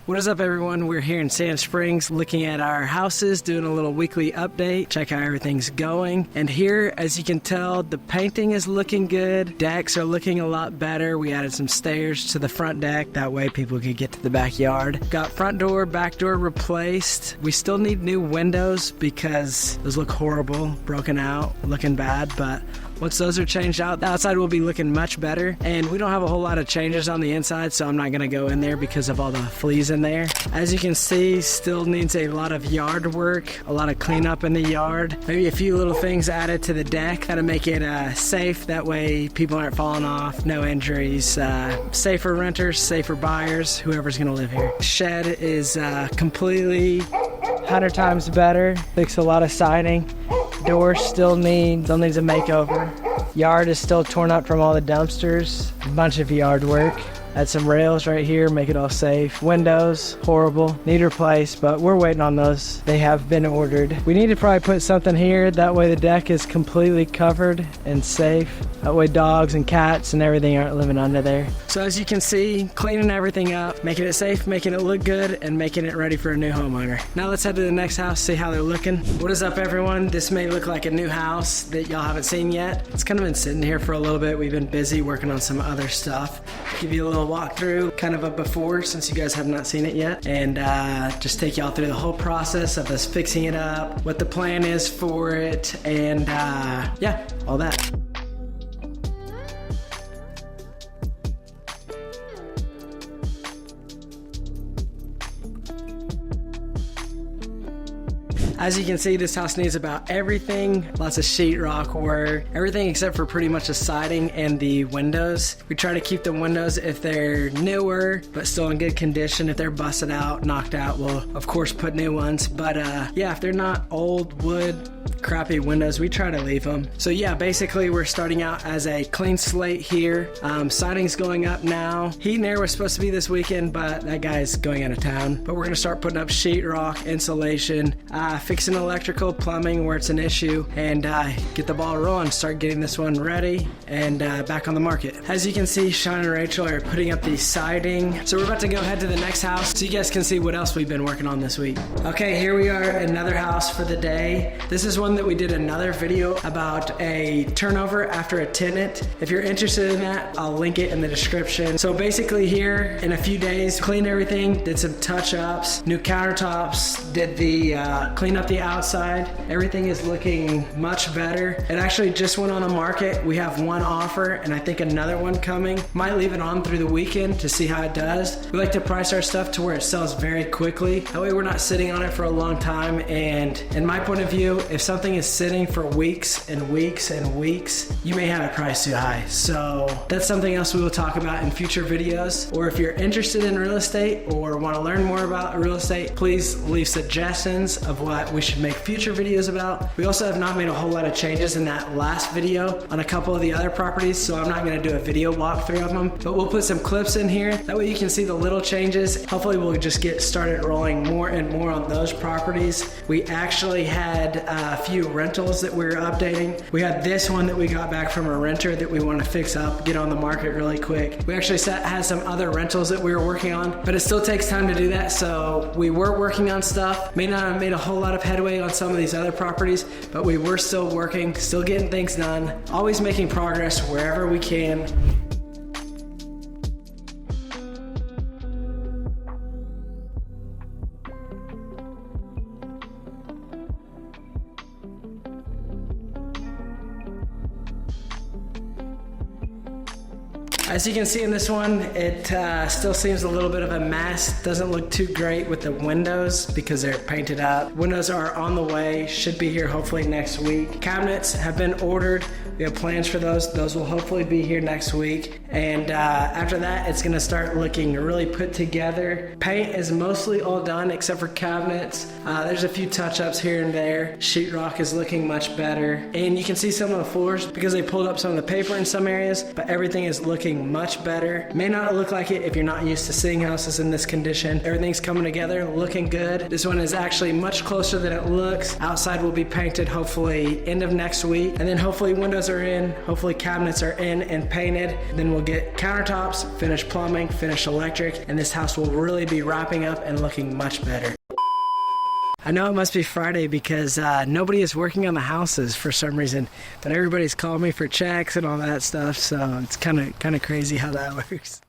What is up, everyone? We're here in Sand Springs looking at our houses, doing a little weekly update, check how everything's going. And here, as you can tell, the painting is looking good. Decks are looking a lot better. We added some stairs to the front deck. That way people could get to the backyard. Got front door, back door replaced. We still need new windows because those look horrible, broken out, looking bad. But once those are changed out, the outside will be looking much better. And we don't have a whole lot of changes on the inside, so I'm not gonna go in there because of all the fleas in there. As you can see, still needs a lot of yard work, a lot of cleanup in the yard. Maybe a few little things added to the deck to make it safe. That way people aren't falling off, no injuries. Safer renters, safer buyers, whoever's gonna live here. Shed is completely 100 times better. Fixed a lot of siding. Door still needs a makeover. Yard is still torn up from all the dumpsters. A bunch of yard work. Add some rails right here, make it all safe. Windows, horrible, need replaced, but we're waiting on those. They have been ordered. We need to probably put something here, that way the deck is completely covered and safe. That way dogs and cats and everything aren't living under there. So as you can see, cleaning everything up, making it safe, making it look good, and making it ready for a new homeowner. Now let's head to the next house, see how they're looking. What is up, everyone? This may look like a new house that y'all haven't seen yet. It's kind of been sitting here for a little bit. We've been busy working on some other stuff. Give you a little walkthrough, kind of a before, since you guys have not seen it yet, and just take y'all through the whole process of us fixing it up, what the plan is for it, and yeah, all that. As you can see, this house needs about everything. Lots of sheetrock work, everything except for pretty much the siding and the windows. We try to keep the windows if they're newer, but still in good condition. If they're busted out, knocked out, we'll of course put new ones. But yeah, if they're not old wood, crappy windows, we try to leave them. So yeah, basically we're starting out as a clean slate here. Siding's going up now. Heat and air was supposed to be this weekend, but that guy's going out of town. But we're gonna start putting up sheetrock, insulation, fixing electrical, plumbing where it's an issue, and get the ball rolling, start getting this one ready and back on the market. As you can see, Sean and Rachel are putting up the siding. So we're about to go ahead to the next house so you guys can see what else we've been working on this week. Okay, here we are, another house for the day. This is one that we did another video about, a turnover after a tenant. If you're interested in that, I'll link it in the description. So basically here, in a few days, cleaned everything, did some touch-ups, new countertops, did the clean up the outside. Everything is looking much better. It actually just went on the market. We have one offer and I think another one coming. Might leave it on through the weekend to see how it does. We like to price our stuff to where it sells very quickly. That way we're not sitting on it for a long time. And in my point of view, if something is sitting for weeks and weeks and weeks, you may have it priced too high. So that's something else we will talk about in future videos. Or if you're interested in real estate or want to learn more about real estate, please leave suggestions of what we should make future videos about. We also have not made a whole lot of changes in that last video on a couple of the other properties, so I'm not going to do a video walkthrough of them, but we'll put some clips in here. That way you can see the little changes. Hopefully we'll just get started rolling more and more on those properties. We actually had a few rentals that we were updating. We had this one that we got back from a renter that we want to fix up, get on the market really quick. We actually had some other rentals that we were working on, but it still takes time to do that, so we were working on stuff. May not have made a whole lot of headway on some of these other properties, but we were still working, still getting things done, always making progress wherever we can. As you can see in this one, it still seems a little bit of a mess. Doesn't look too great with the windows because they're painted up. Windows are on the way, should be here hopefully next week. Cabinets have been ordered. We have plans for those. Those will hopefully be here next week. And after that, it's gonna start looking really put together. Paint is mostly all done except for cabinets. There's a few touch-ups here and there. Sheetrock is looking much better. And you can see some of the floors because they pulled up some of the paper in some areas, but everything is looking looking much better. May not look like it if you're not used to seeing houses in this condition. Everything's coming together, looking good. This one is actually much closer than it looks. Outside will be painted hopefully end of next week. And then hopefully windows are in, hopefully cabinets are in and painted. Then we'll get countertops, finished plumbing, finished electric, and this house will really be wrapping up and looking much better. I know it must be Friday because nobody is working on the houses for some reason, but everybody's calling me for checks and all that stuff, so it's kind of crazy how that works.